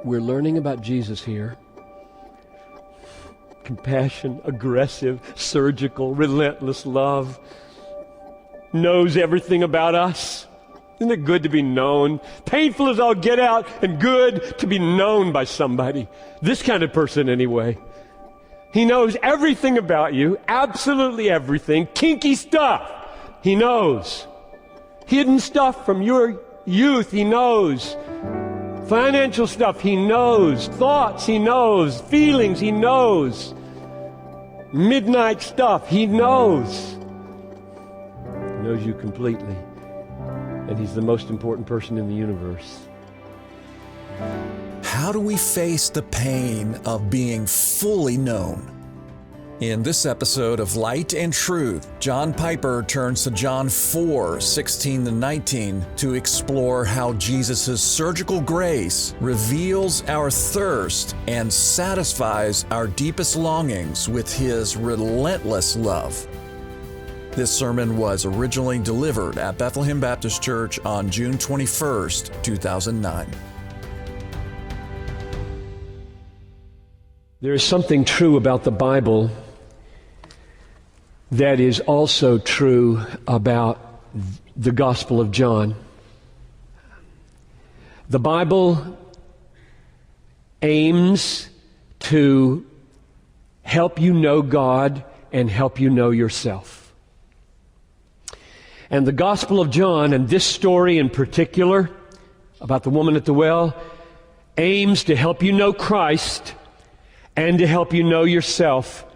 We're learning about Jesus here. Compassion, aggressive, surgical, relentless love. Knows everything about us. Isn't it good to be known? Painful as all get out, and good to be known by somebody. This kind of person anyway. He knows everything about you, absolutely everything. Kinky stuff, He knows. Hidden stuff from your youth, He knows. Financial stuff, He knows. Thoughts, He knows. Feelings, He knows. Midnight stuff, He knows. He knows you completely. And He's the most important person in the universe. How do we face the pain of being fully known? In this episode of Light and Truth, John Piper turns to John 4:16-19 to explore how Jesus' surgical grace reveals our thirst and satisfies our deepest longings with His relentless love. This sermon was originally delivered at Bethlehem Baptist Church on June 21st, 2009. There is something true about the Bible that is also true about the Gospel of John. The Bible aims to help you know God and help you know yourself. And the Gospel of John, and this story in particular about the woman at the well, aims to help you know Christ and to help you know yourself,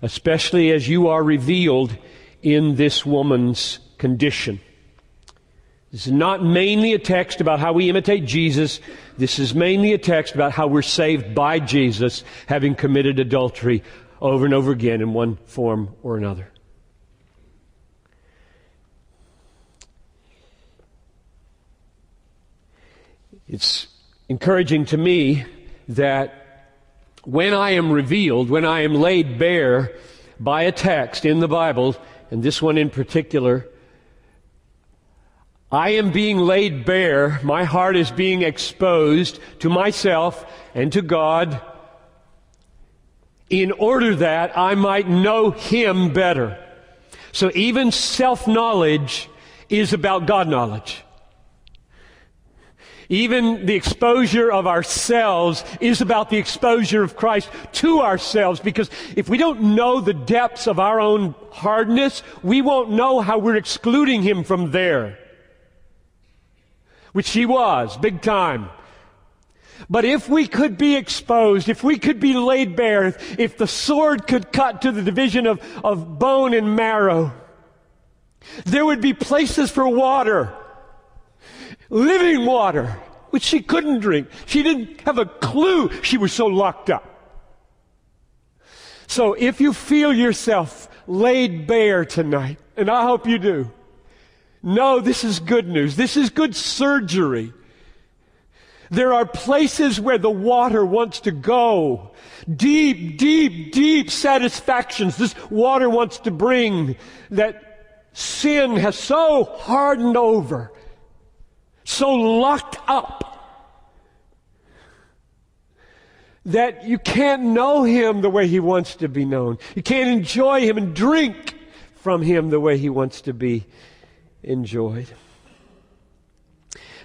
especially as you are revealed in this woman's condition. This is not mainly a text about how we imitate Jesus. This is mainly a text about how we're saved by Jesus, having committed adultery over and over again in one form or another. It's encouraging to me that when I am revealed, when I am laid bare by a text in the Bible, and this one in particular, I am being laid bare, my heart is being exposed to myself and to God in order that I might know Him better. So even self-knowledge is about God knowledge. Even the exposure of ourselves is about the exposure of Christ to ourselves, because if we don't know the depths of our own hardness, we won't know how we're excluding Him from there, which He was, big time. But if we could be exposed, if we could be laid bare, if the sword could cut to the division of bone and marrow, there would be places for water. Living water, which she couldn't drink. She didn't have a clue. She was so locked up. So if you feel yourself laid bare tonight, and I hope you do, know this is good news. This is good surgery. There are places where the water wants to go. Deep, deep, deep satisfactions this water wants to bring that sin has so hardened over, so locked up, that you can't know Him the way He wants to be known. You can't enjoy Him and drink from Him the way He wants to be enjoyed.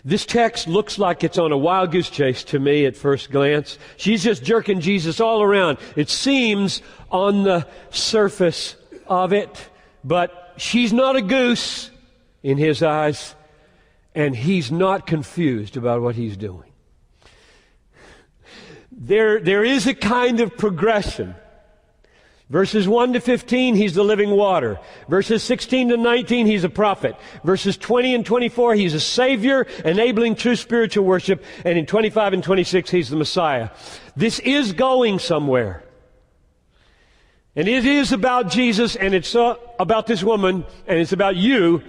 This text looks like it's on a wild goose chase to me at first glance. She's just jerking Jesus all around. It seems on the surface of it, but she's not a goose in His eyes. And He's not confused about what He's doing. There is a kind of progression. Verses 1 to 15, He's the living water. Verses 16 to 19, He's a prophet. Verses 20 and 24, He's a Savior, enabling true spiritual worship. And in 25 and 26, He's the Messiah. This is going somewhere. And it is about Jesus, and it's about this woman, and it's about you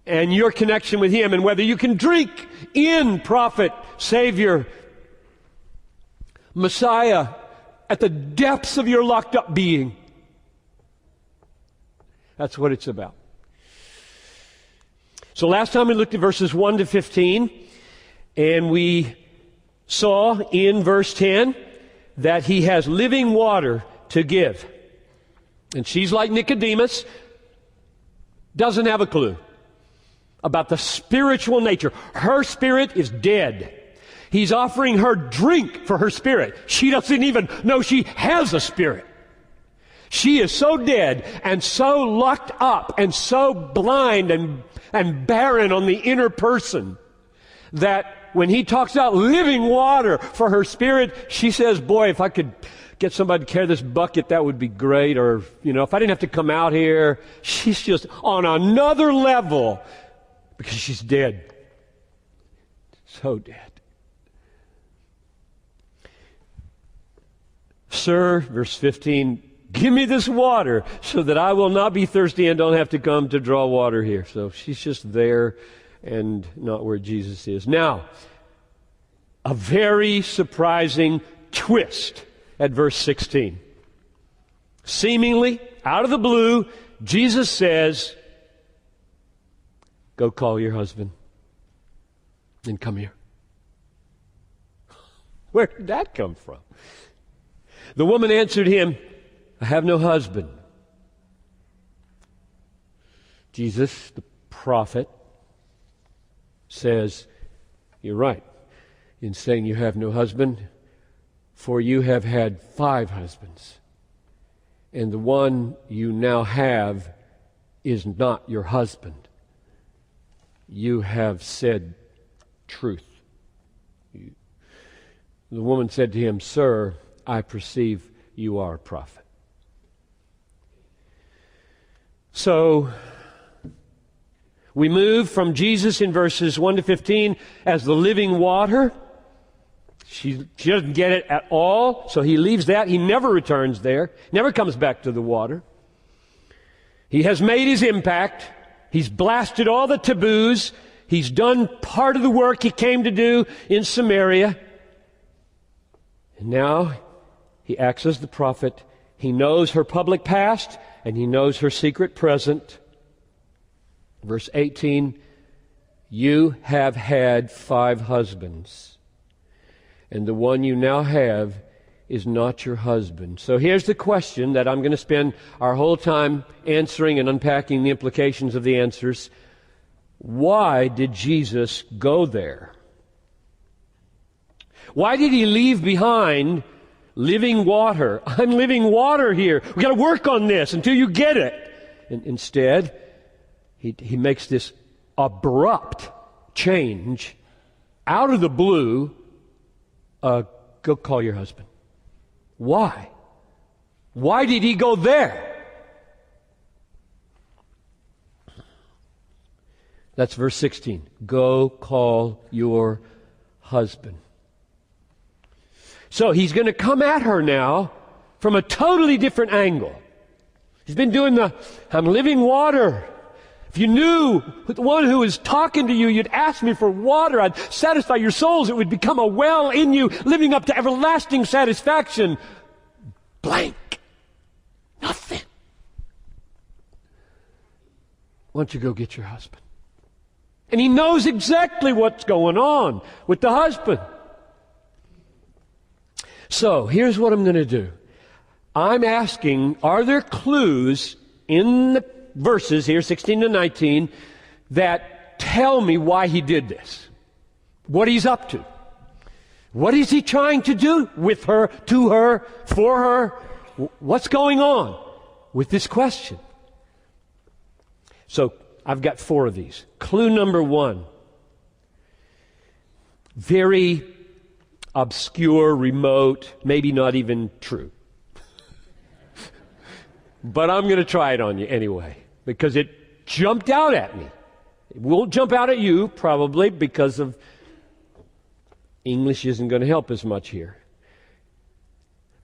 and your connection with Him, and whether you can drink in prophet, Savior, Messiah at the depths of your locked up being. That's what it's about. So last time we looked at verses 1 to 15, and we saw in verse 10 that he has living water to give. And she's like Nicodemus, doesn't have a clue about the spiritual nature. Her spirit is dead. He's offering her drink for her spirit. She doesn't even know she has a spirit. She is so dead and so locked up and so blind and barren on the inner person that when he talks about living water for her spirit, she says, boy, if I could get somebody to carry this bucket, that would be great. Or, if I didn't have to come out here. She's just on another level because she's dead. So dead. Sir, verse 15, give me this water so that I will not be thirsty and don't have to come to draw water here. So she's just there and not where Jesus is. Now, a very surprising twist at verse 16. Seemingly, out of the blue, Jesus says, go call your husband and come here. Where did that come from? The woman answered him, I have no husband. Jesus, the prophet, says, you're right in saying you have no husband, for you have had 5 husbands, and the one you now have is not your husband. You have said truth. The woman said to him, Sir, I perceive you are a prophet. So, we move from Jesus in verses 1 to 15 as the living water. She doesn't get it at all, so he leaves that. He never returns there, never comes back to the water. He has made his impact. He's blasted all the taboos. He's done part of the work he came to do in Samaria. And now he acts as the prophet. He knows her public past, and he knows her secret present. Verse 18, you have had 5 husbands, and the one you now have is not your husband. So here's the question that I'm going to spend our whole time answering and unpacking the implications of the answers. Why did Jesus go there? Why did he leave behind living water? I'm living water here. We've got to work on this until you get it. And instead, he makes this abrupt change out of the blue. Go call your husband. Why? Why did he go there? That's verse 16. Go call your husband. So he's going to come at her now from a totally different angle. He's been doing I'm living water. If you knew the one who is talking to you, you'd ask me for water. I'd satisfy your souls. It would become a well in you, living up to everlasting satisfaction. Blank. Nothing. Why don't you go get your husband? And he knows exactly what's going on with the husband. So, here's what I'm going to do. I'm asking, are there clues in the verses here, 16 to 19, that tell me why he did this? What he's up to? What is he trying to do with her, to her, for her? What's going on with this question? So, I've got 4 of these. Clue number 1. Very obscure, remote, maybe not even true. But I'm going to try it on you anyway, because it jumped out at me. It won't jump out at you, probably, because of English isn't going to help as much here.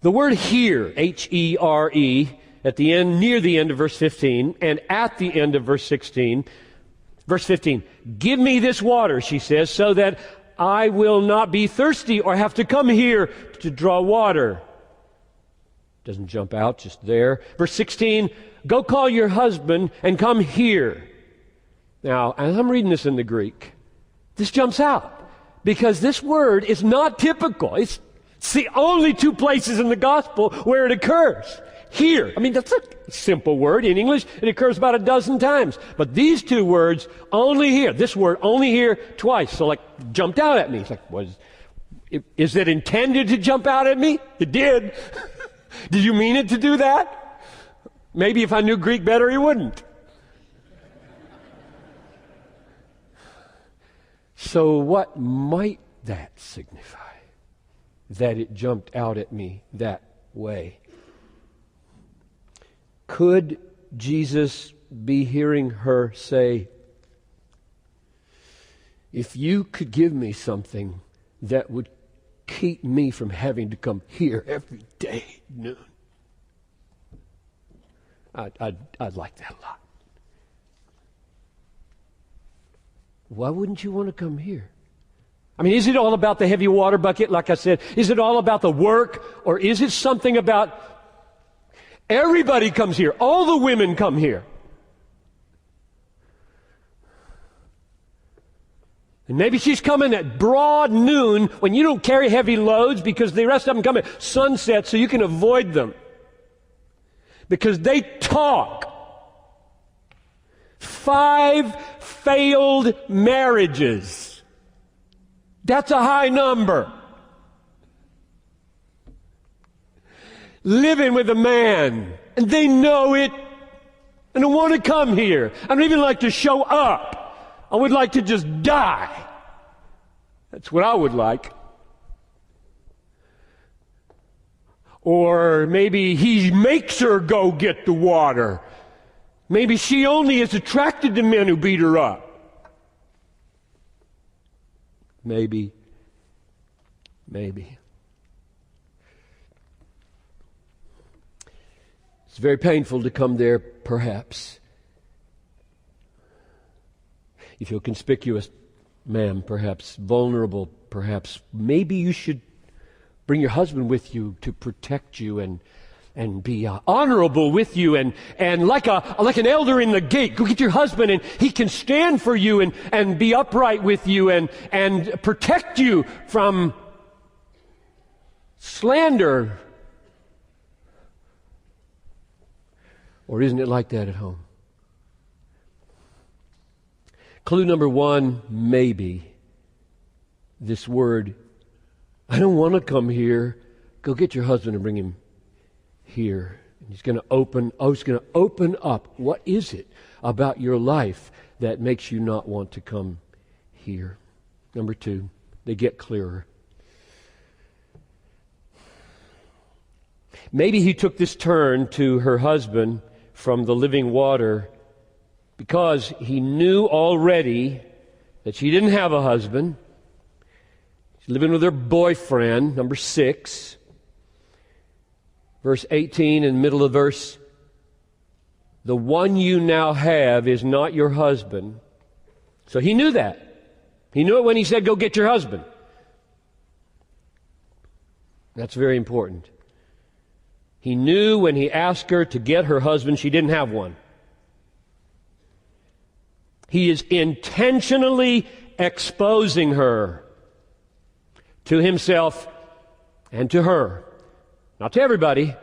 The word here, H-E-R-E, at the end, near the end of verse 15, and at the end of verse 16, verse 15, give me this water, she says, so that I will not be thirsty or have to come here to draw water. Doesn't jump out, just there. Verse 16, go call your husband and come here. Now, as I'm reading this in the Greek, this jumps out. Because this word is not typical. It's the only two places in the gospel where it occurs. Here. I mean, that's a simple word. In English, it occurs about a dozen times. But these two words, only here. This word, only here twice. So jumped out at me. It's like, is it intended to jump out at me? It did. Did you mean it to do that? Maybe if I knew Greek better, he wouldn't. So what might that signify? That it jumped out at me that way? Could Jesus be hearing her say, if you could give me something that would keep me from having to come here every day at noon, I'd like that a lot. Why wouldn't you want to come here? I mean, is it all about the heavy water bucket, like I said? Is it all about the work? Or is it something about everybody comes here? All the women come here. And maybe she's coming at broad noon when you don't carry heavy loads because the rest of them come at sunset so you can avoid them. Because they talk. 5 failed marriages. That's a high number. Living with a man, and they know it, and don't want to come here. I don't even like to show up. I would like to just die. That's what I would like. Or maybe he makes her go get the water. Maybe she only is attracted to men who beat her up. Maybe. It's very painful to come there, perhaps. You feel conspicuous, ma'am, perhaps vulnerable, perhaps. Maybe you should bring your husband with you to protect you and be honorable with you and like an elder in the gate. Go get your husband and he can stand for you and be upright with you and protect you from slander. Or isn't it like that at home? Clue number 1, maybe. This word, I don't want to come here. Go get your husband and bring him here. And he's going to open up. What is it about your life that makes you not want to come here? Number 2, they get clearer. Maybe he took this turn to her husband from the living water because he knew already that she didn't have a husband. She's living with her boyfriend, number 6. Verse 18 in the middle of verse, the one you now have is not your husband. So he knew that. He knew it when he said, go get your husband. That's very important. He knew when he asked her to get her husband, she didn't have one. He is intentionally exposing her to himself and to her. Not to everybody.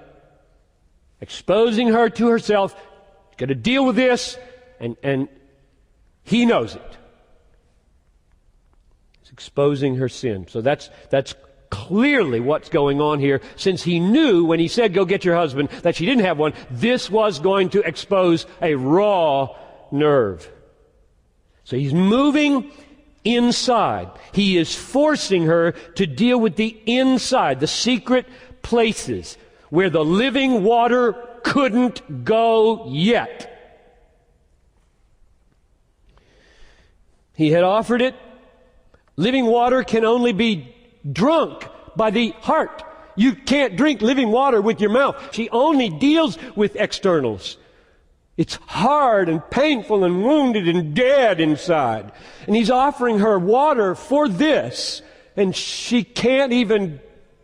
Exposing her to herself. He's going to deal with this, and he knows it. He's exposing her sin. So that's clearly what's going on here. Since he knew when he said, go get your husband, that she didn't have one, this was going to expose a raw nerve. So he's moving inside. He is forcing her to deal with the inside, the secret places where the living water couldn't go yet. He had offered it. Living water can only be drunk by the heart. You can't drink living water with your mouth. She only deals with externals. It's hard and painful and wounded and dead inside. And he's offering her water for this, and she can't even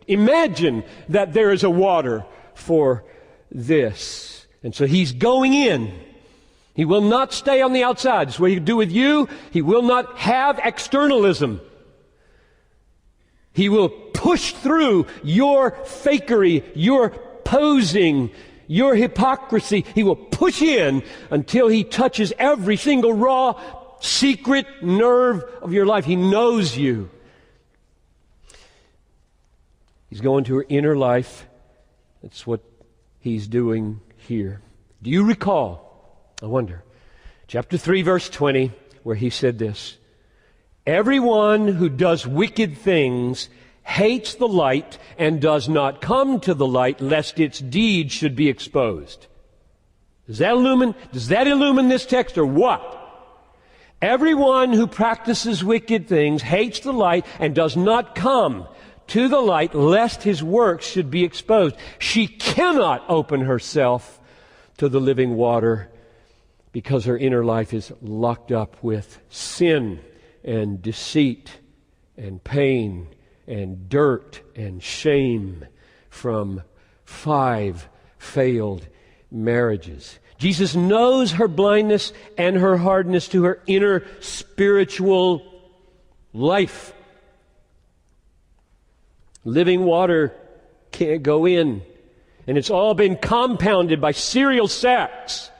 imagine that there is a water for this. And so he's going in. He will not stay on the outside. That's what he'll do with you. He will not have externalism. He will push through your fakery, your posing, your hypocrisy. He will push in until He touches every single raw, secret nerve of your life. He knows you. He's going to her inner life. That's what He's doing here. Do you recall, I wonder, chapter 3, verse 20, where He said this, "Everyone who does wicked things hates the light and does not come to the light, lest its deeds should be exposed." Does that illumine this text, or what? Everyone who practices wicked things hates the light and does not come to the light, lest his works should be exposed. She cannot open herself to the living water because her inner life is locked up with sin and deceit and pain and dirt and shame from 5 failed marriages. Jesus knows her blindness and her hardness to her inner spiritual life. Living water can't go in, and it's all been compounded by serial sex.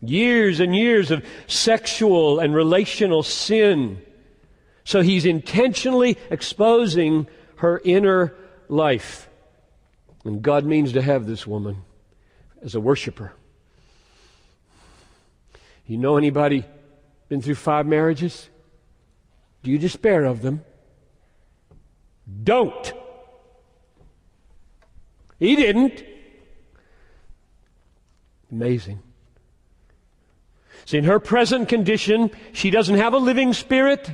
Years and years of sexual and relational sin. So He's intentionally exposing her inner life. And God means to have this woman as a worshiper. You know anybody been through 5 marriages? Do you despair of them? Don't. He didn't. Amazing. See, in her present condition, she doesn't have a living spirit.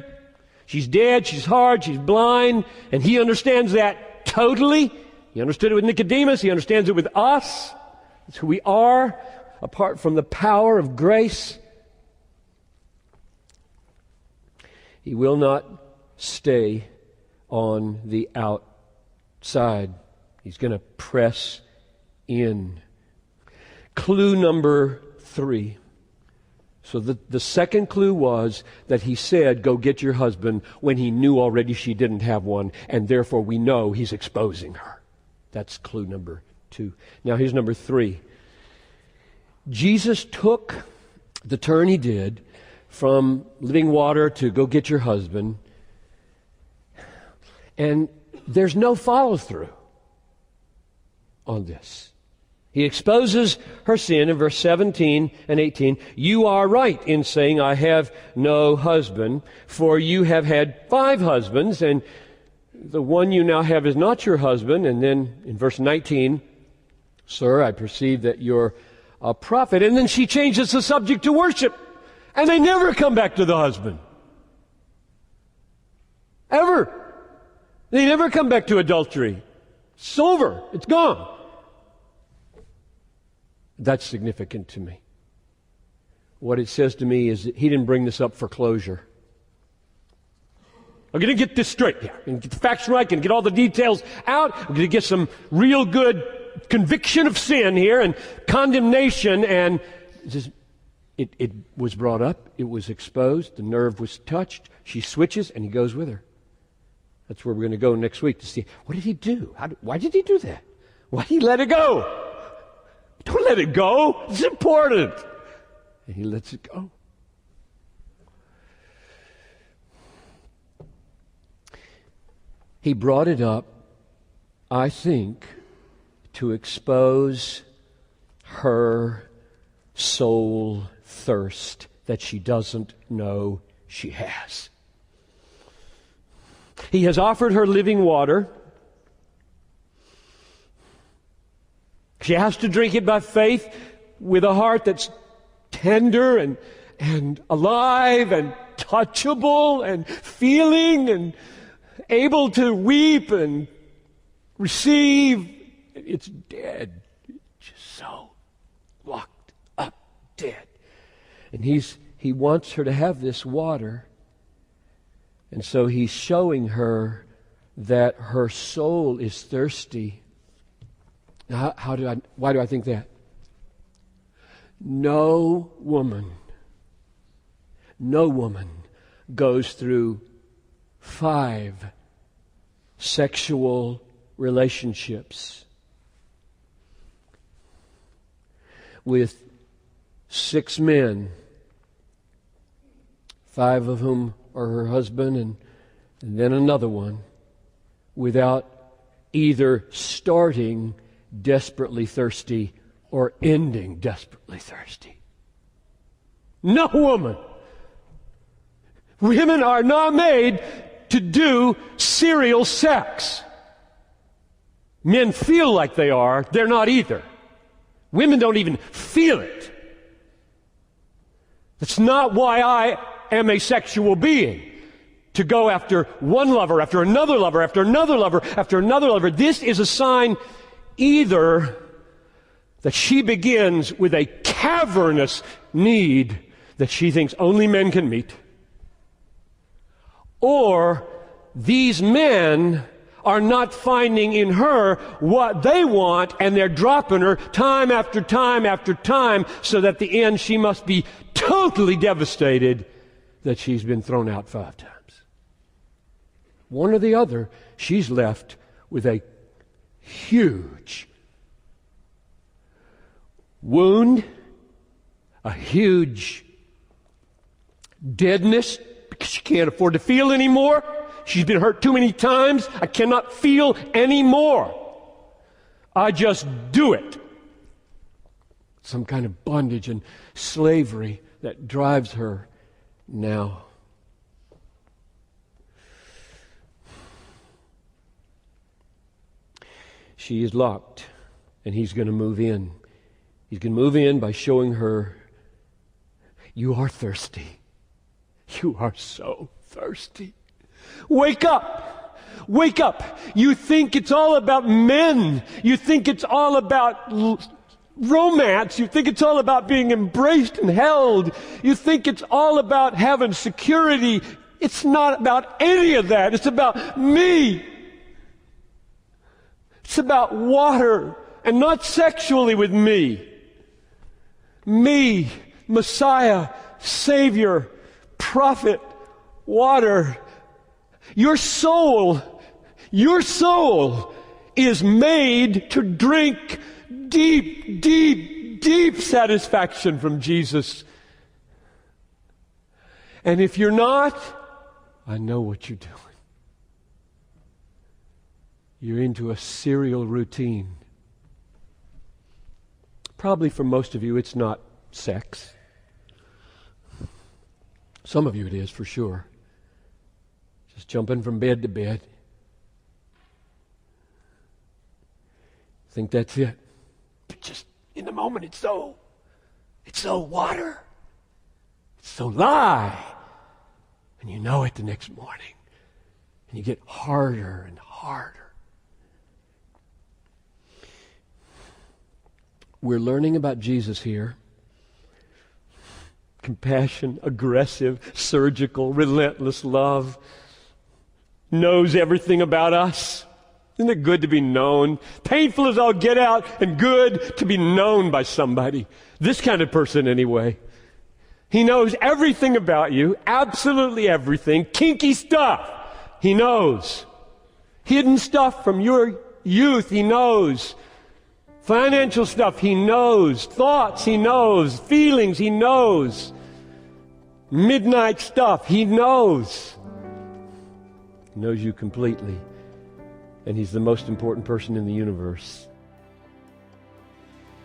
She's dead, she's hard, she's blind, and He understands that totally. He understood it with Nicodemus, He understands it with us. It's who we are, apart from the power of grace. He will not stay on the outside. He's going to press in. Clue number 3. So the second clue was that He said, "Go get your husband," when He knew already she didn't have one, and therefore we know He's exposing her. That's clue number 2. Now here's number 3. Jesus took the turn He did from living water to go get your husband, and there's no follow-through on this. He exposes her sin in verse 17 and 18. "You are right in saying, 'I have no husband,' for you have had 5 husbands, and the one you now have is not your husband." And then in verse 19, "Sir, I perceive that you're a prophet." And then she changes the subject to worship, and they never come back to the husband. Ever. They never come back to adultery. It's over. It's gone. That's significant to me. What it says to me is that He didn't bring this up for closure. I'm going to get this straight here. I'm going to get the facts right. I'm going to get all the details out. I'm going to get some real good conviction of sin here and condemnation. And it was brought up. It was exposed. The nerve was touched. She switches, and He goes with her. That's where we're going to go next week to see, what did He do? Why did He do that? Why did He let it go? Don't let it go. It's important. And He lets it go. He brought it up, I think, to expose her soul thirst that she doesn't know she has. He has offered her living water. She has to drink it by faith with a heart that's tender and alive and touchable and feeling and able to weep and receive. It's dead. Just so locked up, dead. And he wants her to have this water. And so He's showing her that her soul is thirsty. Now, why do I think that? No woman goes through 5 sexual relationships with 6 men, 5 of whom are her husband, and then another one, without either starting desperately thirsty or ending desperately thirsty. No woman. Women are not made to do serial sex. Men feel like they are. They're not either. Women don't even feel it. That's not why I am a sexual being. To go after one lover, after another lover, after another lover, after another lover. This is a sign either that she begins with a cavernous need that she thinks only men can meet, or these men are not finding in her what they want, and they're dropping her time after time after time, so that at the end she must be totally devastated that she's been thrown out 5 times. One or the other, she's left with a huge wound, a huge deadness, because she can't afford to feel anymore. She's been hurt too many times. I cannot feel anymore. I just do it. Some kind of bondage and slavery that drives her now. She is locked, and he's going to move in. He's going to move in by showing her, you are thirsty. You are so thirsty. Wake up. Wake up. You think it's all about men. You think it's all about romance. You think it's all about being embraced and held. You think it's all about having security. It's not about any of that. It's about me. It's about water, and not sexually with me. Me, Messiah, Savior, prophet, water. Your soul is made to drink deep, deep, deep satisfaction from Jesus. And if you're not, I know what you're doing. You're into a serial routine. Probably for most of you, it's not sex. Some of you it is, for sure. Just jumping from bed to bed. Think that's it. But just in the moment, it's so water. It's so lie. And you know it the next morning. And you get harder and harder. We're learning about Jesus here. Compassion, aggressive, surgical, relentless love. Knows everything about us. Isn't it good to be known? Painful as all get out, and good to be known by somebody. This kind of person anyway. He knows everything about you, absolutely everything. Kinky stuff, he knows. Hidden stuff from your youth, he knows. Financial stuff, he knows. Thoughts, he knows. Feelings, he knows. Midnight stuff, he knows. He knows you completely. And he's the most important person in the universe.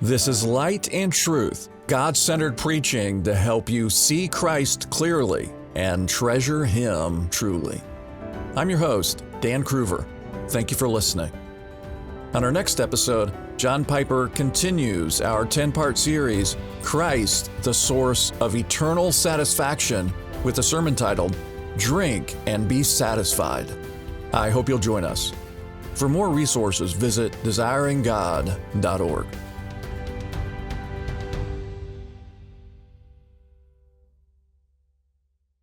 This is Light and Truth, God-centered preaching to help you see Christ clearly and treasure Him truly. I'm your host, Dan Kruver. Thank you for listening. On our next episode, John Piper continues our 10-part series, Christ, the Source of Eternal Satisfaction, with a sermon titled, Drink and Be Satisfied. I hope you'll join us. For more resources, visit desiringgod.org.